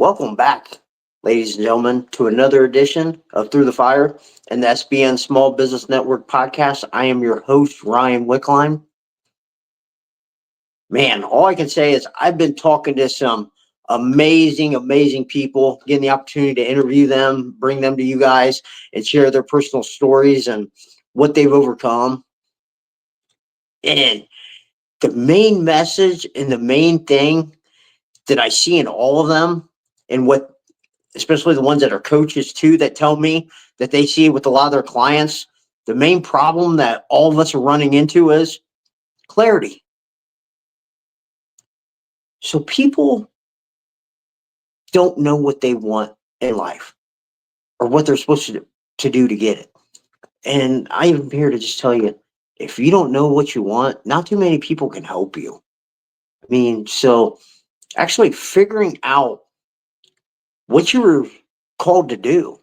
Welcome back, ladies and gentlemen, to another edition of Through the Fire and the SBN Small Business Network podcast. I am your host, Ryan Wickline. Man, all I can say is I've been talking to some amazing people, getting the opportunity to interview them, bring them to you guys, and share their personal stories and what they've overcome. And the main message and the main thing that I see in all of them, and what especially the ones that are coaches too, that tell me that they see with a lot of their clients, the main problem that all of us are running into is clarity. So people don't know what they want in life or what they're supposed to do to get it. And I am here to just tell you, if you don't know what you want, not too many people can help you. I mean, so actually figuring out what you were called to do.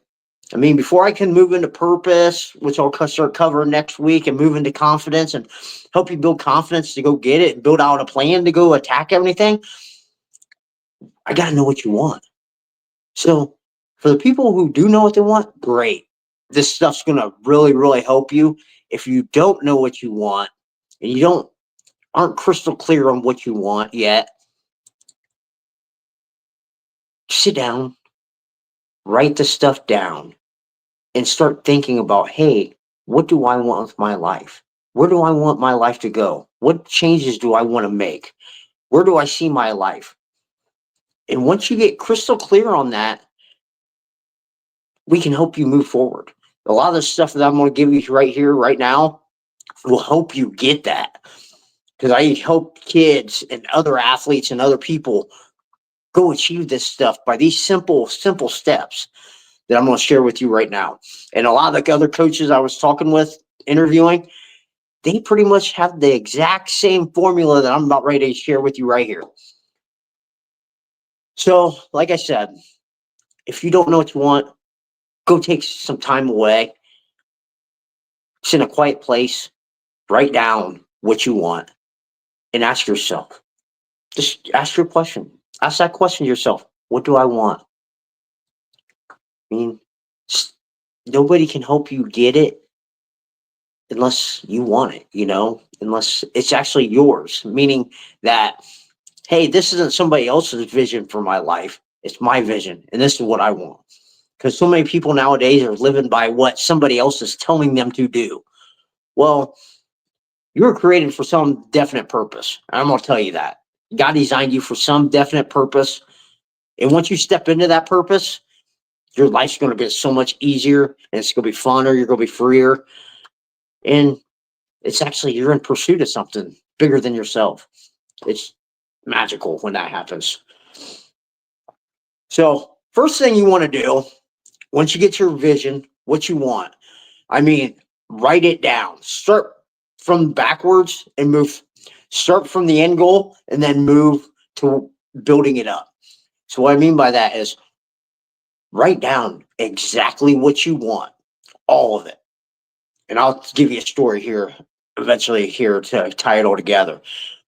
I mean, before I can move into purpose, which I'll start covering next week, and move into confidence and help you build confidence to go get it and build out a plan to go attack everything, I got to know what you want. So for the people who do know what they want, great. This stuff's going to really help you. If you don't know what you want and aren't crystal clear on what you want yet, sit down, write the stuff down, and start thinking about, hey, what do I want with my life? Where do I want my life to go? What changes do I want to make? Where do I see my life? And once you get crystal clear on that, we can help you move forward. A lot of the stuff that I'm going to give you right here, right now, will help you get that. Because I help kids and other athletes and other people go achieve this stuff by these simple steps that I'm going to share with you right now. And a lot of the other coaches I was talking with, interviewing, they pretty much have the exact same formula that I'm about ready to share with you right here. So, like I said, if you don't know what you want, go take some time away, sit in a quiet place, write down what you want, and ask yourself. Just ask your question. Ask that question to yourself. What do I want? I mean, nobody can help you get it unless you want it, unless it's actually yours, meaning that, hey, this isn't somebody else's vision for my life. It's my vision, and this is what I want. Because so many people nowadays are living by what somebody else is telling them to do. Well, you were created for some definite purpose. I'm going to tell you that. God designed you for some definite purpose. And once you step into that purpose, your life's going to get so much easier, and it's going to be funner. You're going to be freer. And it's actually, you're in pursuit of something bigger than yourself. It's magical when that happens. So first thing you want to do, once you get your vision, what you want, write it down. Start from backwards and move. Start from the end goal and then move to building it up. So what I mean by that is write down exactly what you want, all of it. And I'll give you a story here eventually here to tie it all together.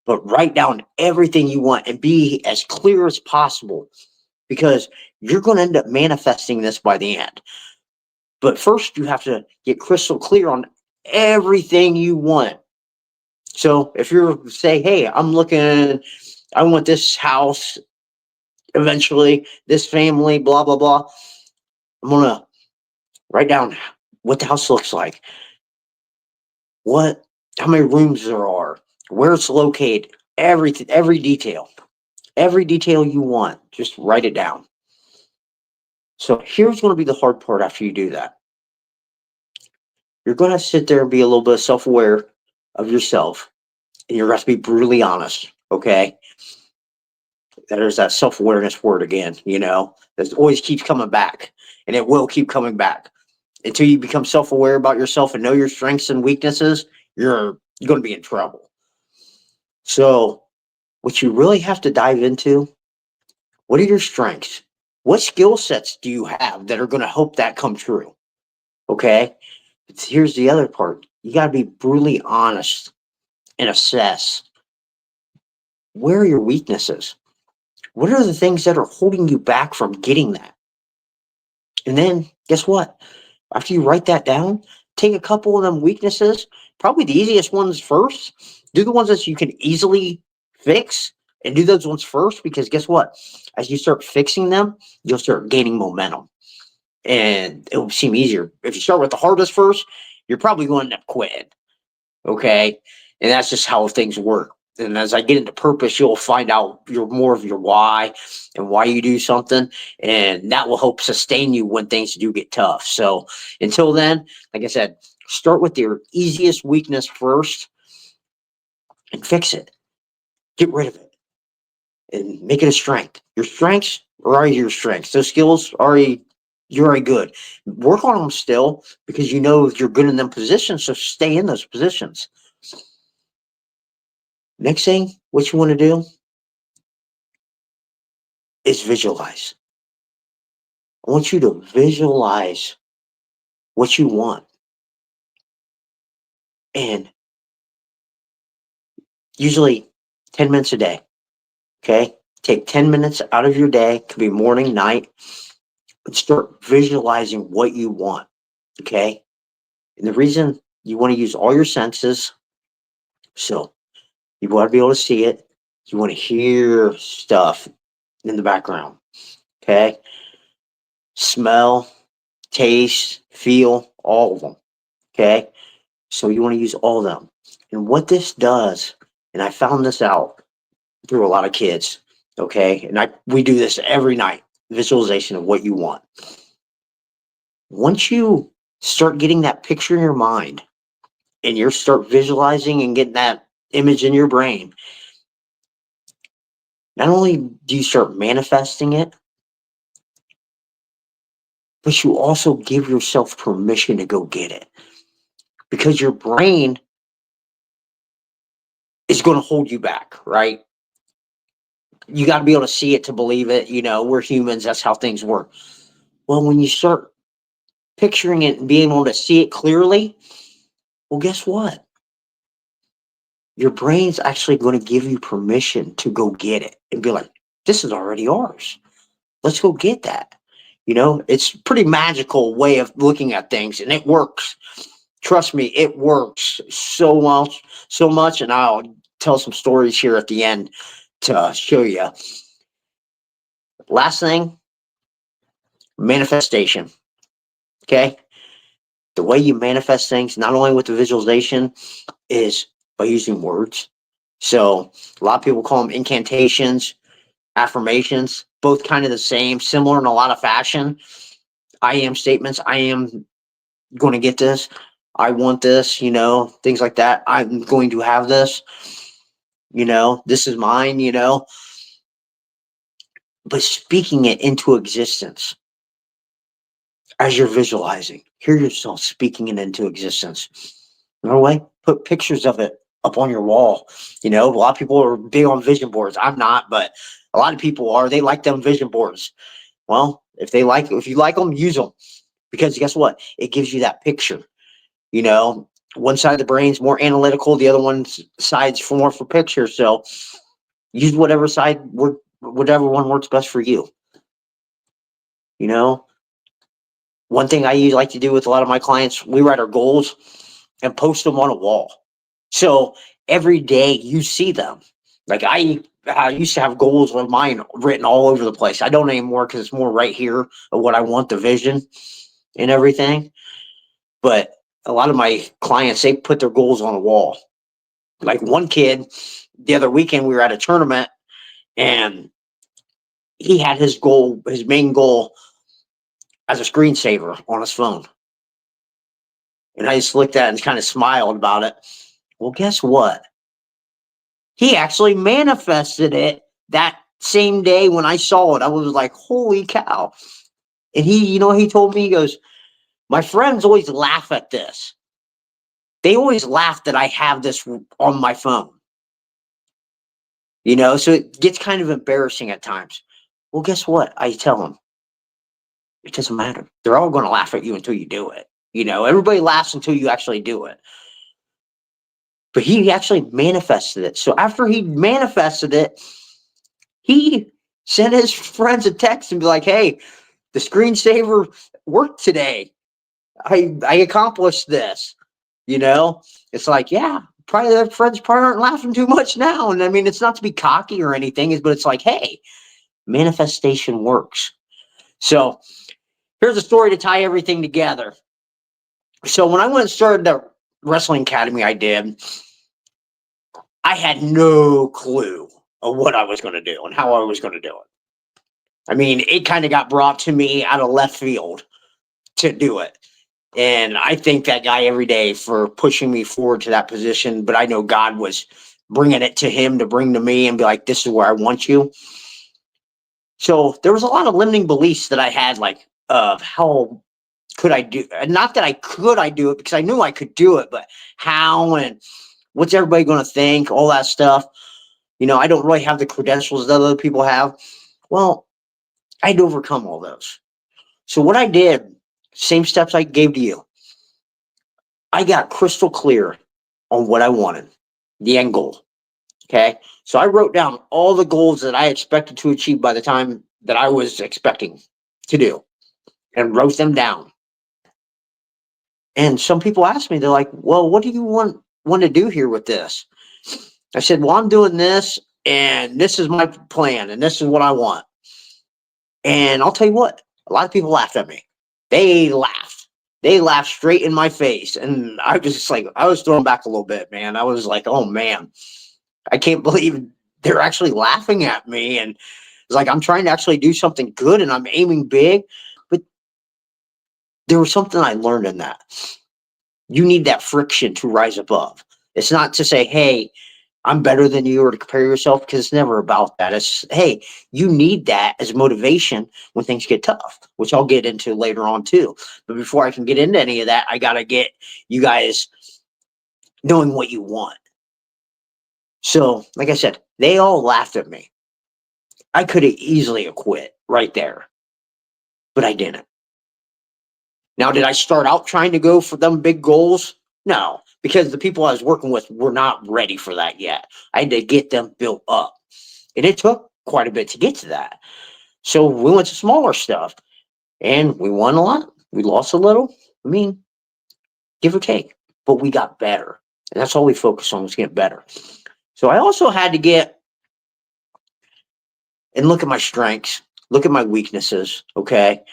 But write down everything you want and be as clear as possible, because you're going to end up manifesting this by the end. But first, you have to get crystal clear on everything you want. So if you're say, hey, I want this house eventually, this family, blah, blah, blah. I'm going to write down what the house looks like, how many rooms there are, where it's located, everything, every detail you want, just write it down. So here's going to be the hard part after you do that. You're going to sit there and be a little bit self-aware of yourself, and you're going to be brutally honest, okay? There's that self-awareness word again, that always keeps coming back, and it will keep coming back. Until you become self-aware about yourself and know your strengths and weaknesses, you're going to be in trouble. So what you really have to dive into, what are your strengths? What skill sets do you have that are going to help that come true? Okay? But here's the other part. You got to be brutally honest and assess, where are your weaknesses? What are the things that are holding you back from getting that? And then guess what? After you write that down, take a couple of them weaknesses, probably the easiest ones first. Do the ones that you can easily fix and do those ones first, because guess what? As you start fixing them, you'll start gaining momentum and it will seem easier. If you start with the hardest first, you're probably going to end up quitting. Okay. And that's just how things work. And as I get into purpose, you'll find out your more of your why and why you do something. And that will help sustain you when things do get tough. So until then, like I said, start with your easiest weakness first and fix it. Get rid of it and make it a strength. Your strengths are already your strengths. Those skills are already you're already good. Work on them still because you know you're good in them positions. So stay in those positions. Next thing, what you want to do is visualize. I want you to visualize what you want. And usually 10 minutes a day. Okay. Take 10 minutes out of your day, could be morning, night, and start visualizing what you want. Okay. And the reason you want to use all your senses, so you want to be able to see it, you want to hear stuff in the background. Okay. Smell, taste, feel, all of them. Okay. So you want to use all of them. And what this does, and I found this out through a lot of kids, okay? And we do this every night, visualization of what you want. Once you start getting that picture in your mind and you start visualizing and getting that image in your brain, not only do you start manifesting it, but you also give yourself permission to go get it. Because your brain is going to hold you back, right? You got to be able to see it to believe it. You know, we're humans. That's how things work. Well, when you start picturing it and being able to see it clearly, well, guess what? Your brain's actually going to give you permission to go get it and be like, this is already ours. Let's go get that. You know, it's a pretty magical way of looking at things and it works. Trust me, it works so much. And I'll tell some stories here at the end to show you. Last thing, manifestation. Okay. The way you manifest things, not only with the visualization, is by using words. So a lot of people call them incantations, affirmations, both kind of the same, similar in a lot of fashion. I am statements. I am going to get this. I want this, you know, things like that. I'm going to have this, you know, this is mine, you know, but speaking it into existence as you're visualizing, hear yourself speaking it into existence. No way, put pictures of it up on your wall. You know, a lot of people are big on vision boards. I'm not, but a lot of people are. They like them vision boards. Well, if you like them, use them because guess what? It gives you that picture. You know, one side of the brain's more analytical, the other one's side's for more for picture. So use whatever one works best for you. You know, one thing I usually like to do with a lot of my clients, we write our goals and post them on a wall. So every day you see them. Like I used to have goals of mine written all over the place. I don't anymore because it's more right here of what I want, the vision and everything. But a lot of my clients, they put their goals on a wall. Like one kid, the other weekend, we were at a tournament and he had his main goal as a screensaver on his phone. And I just looked at it and kind of smiled about it. Well, guess what? He actually manifested it that same day when I saw it. I was like, holy cow. And he told me, he goes, my friends always laugh at this. They always laugh that I have this on my phone. You know, so it gets kind of embarrassing at times. Well, guess what? I tell them, it doesn't matter. They're all going to laugh at you until you do it. You know, everybody laughs until you actually do it. But he actually manifested it. So after he manifested it, he send his friends a text and be like, hey, the screensaver worked today. I accomplished this. You know, it's like, yeah, probably their friends probably aren't laughing too much now. And I mean, it's not to be cocky or anything, but it's like, hey, manifestation works. So here's a story to tie everything together. So when I went and started the wrestling academy I had no clue of what I was going to do and how I was going to do it. I mean, it kind of got brought to me out of left field to do it. And I thank that guy every day for pushing me forward to that position. But I know God was bringing it to him to bring to me and be like, this is where I want you. So there was a lot of limiting beliefs that I had, like, of how could I do, and not that I do it because I knew I could do it, but how and what's everybody going to think, all that stuff. You know, I don't really have the credentials that other people have. Well, I'd overcome all those. So what I did, same steps I gave to you, I got crystal clear on what I wanted, the end goal. Okay. So I wrote down all the goals that I expected to achieve by the time that I was expecting to do and wrote them down. And some people ask me, they're like, well, what do you want to do here with this? I said, well, I'm doing this and this is my plan and this is what I want. And I'll tell you what, a lot of people laughed at me. They laughed. They laughed straight in my face. And I was just like, I was thrown back a little bit, man. I was like, oh man, I can't believe they're actually laughing at me. And it's like, I'm trying to actually do something good and I'm aiming big. But there was something I learned in that. You need that friction to rise above. It's not to say, hey, I'm better than you or to compare yourself, because it's never about that. It's, hey, you need that as motivation when things get tough, which I'll get into later on too. But before I can get into any of that, I got to get you guys knowing what you want. So, like I said, they all laughed at me. I could have easily have quit right there, but I didn't. Now, did I start out trying to go for them big goals? No, because the people I was working with were not ready for that yet. I had to get them built up. And it took quite a bit to get to that. So we went to smaller stuff and we won a lot. We lost a little. I mean, give or take, but we got better. And that's all we focused on, was get better. So I also had to get and look at my strengths, look at my weaknesses. Okay.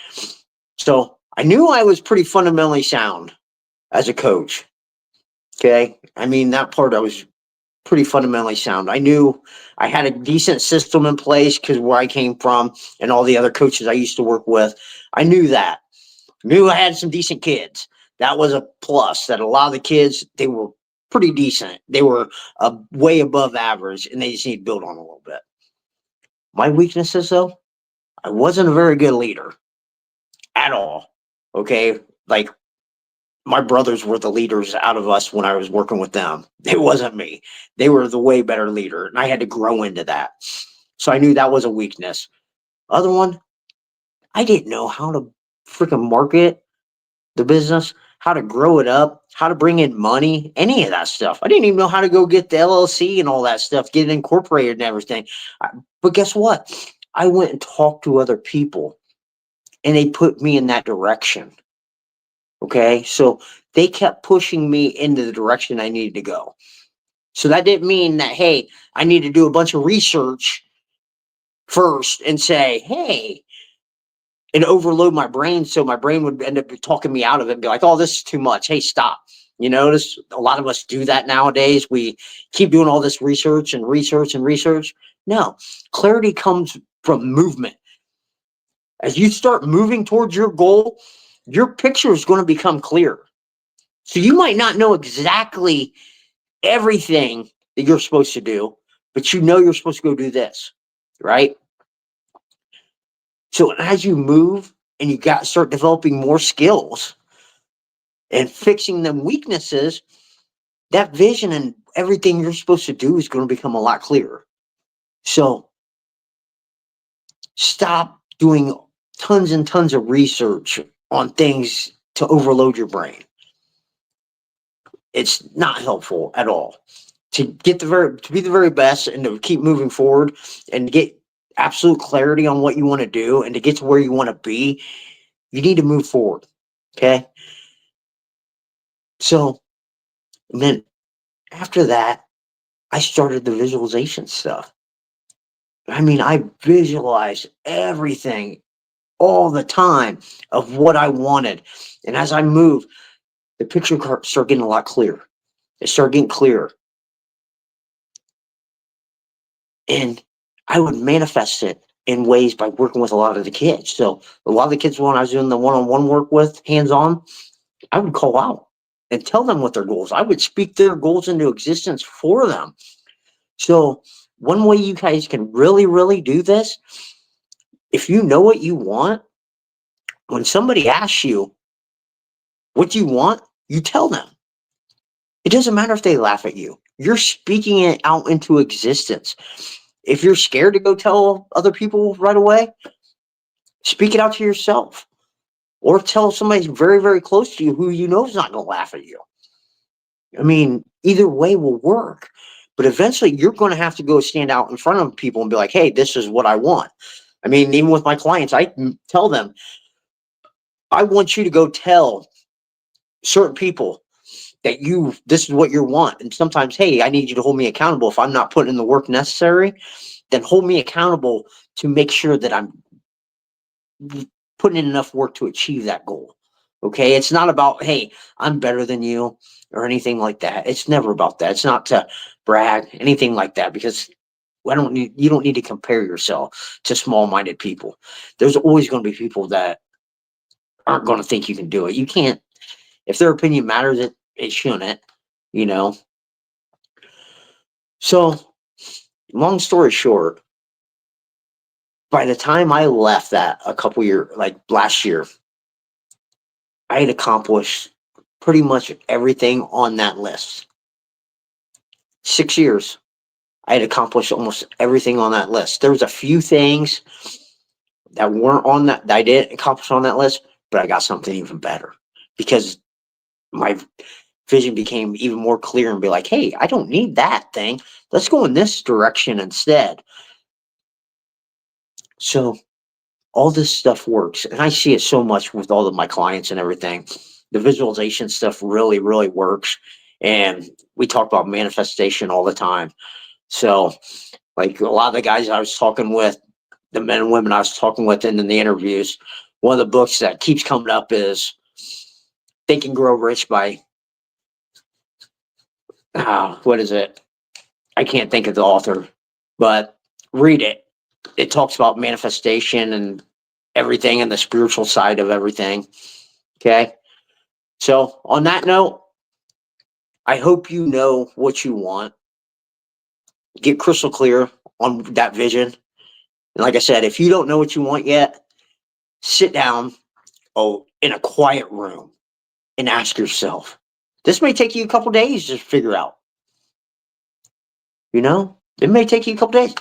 So I knew I was pretty fundamentally sound as a coach. Okay. I mean, that part I was pretty fundamentally sound. I knew I had a decent system in place because where I came from and all the other coaches I used to work with, I knew that. Knew I had some decent kids. That was a plus, that a lot of the kids, they were pretty decent. They were way above average and they just need to build on a little bit. My weaknesses, though, I wasn't a very good leader at all. Okay. Like, my brothers were the leaders out of us when I was working with them. It wasn't me. They were the way better leader, and I had to grow into that. So I knew that was a weakness. Other one, I didn't know how to freaking market the business, how to grow it up, how to bring in money, any of that stuff. I didn't even know how to go get the LLC and all that stuff, get it incorporated and everything. But guess what? I went and talked to other people, and they put me in that direction. Okay. So they kept pushing me into the direction I needed to go. So that didn't mean that, hey, I need to do a bunch of research first and say, hey, and overload my brain. So my brain would end up talking me out of it and be like, oh, this is too much. Hey, stop. You notice a lot of us do that nowadays. We keep doing all this research and research and research. No, clarity comes from movement. As you start moving towards your goal, your picture is going to become clear. So you might not know exactly everything that you're supposed to do, but you know you're supposed to go do this, right? So as you move and you got start developing more skills and fixing them weaknesses, that vision and everything you're supposed to do is going to become a lot clearer. So stop doing tons and tons of research on things to overload your brain. It's not helpful at all. To be the very best and to keep moving forward and get absolute clarity on what you want to do and to get to where you want to be, you need to move forward. Okay. So, and then after that, I started the visualization stuff. I mean, I visualized everything all the time of what I wanted. And as I moved, the picture started getting a lot clearer. It started getting clearer. And I would manifest it in ways by working with a lot of the kids. So a lot of the kids, when I was doing the one-on-one work with, hands-on, I would call out and tell them what their goals. I would speak their goals into existence for them. So one way you guys can really, really do this, if you know what you want, when somebody asks you, what do you want? You tell them. It doesn't matter if they laugh at you. You're speaking it out into existence. If you're scared to go tell other people right away, speak it out to yourself. Or tell somebody very, very close to you who you know is not going to laugh at you. I mean, either way will work. But eventually you're going to have to go stand out in front of people and be like, hey, this is what I want. I mean, even with my clients, I tell them, I want you to go tell certain people that this is what you want. And sometimes, hey, I need you to hold me accountable. If I'm not putting in the work necessary, then hold me accountable to make sure that I'm putting in enough work to achieve that goal. Okay. It's not about, hey, I'm better than you or anything like that. It's never about that. It's not to brag, anything like that, because you don't need to compare yourself to small-minded people. There's always going to be people that aren't going to think you can do it. You can't, if their opinion matters, it shouldn't, you know? So long story short, by the time I left that a couple years, like last year, I had accomplished pretty much everything on that list. 6 years, I had accomplished almost everything on that list. There was a few things that weren't on that I didn't accomplish on that list, but I got something even better because my vision became even more clear and be like, hey, I don't need that thing. Let's go in this direction instead. So all this stuff works. And I see it so much with all of my clients and everything. The visualization stuff really, really works. And we talk about manifestation all the time. So, like a lot of the guys I was talking with, the men and women I was talking with in the interviews, one of the books that keeps coming up is Think and Grow Rich by, what is it? I can't think of the author, but read it. It talks about manifestation and everything and the spiritual side of everything. Okay. So on that note, I hope you know what you want. Get crystal clear on that vision. And like I said, if you don't know what you want yet, sit down in a quiet room and ask yourself. This may take you a couple days to figure out. You know, it may take you a couple days.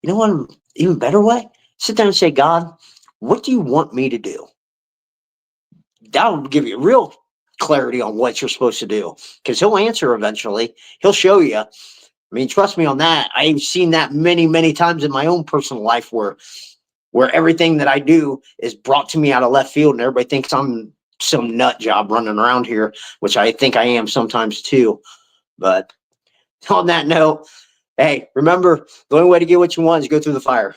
You know what? Even better way? Sit down and say, God, what do you want me to do? That'll give you real clarity on what you're supposed to do, because he'll answer eventually. He'll show you. I mean, trust me on that. I've seen that many, many times in my own personal life where everything that I do is brought to me out of left field and everybody thinks I'm some nut job running around here, which I think I am sometimes too. But on that note, hey, remember, the only way to get what you want is go through the fire.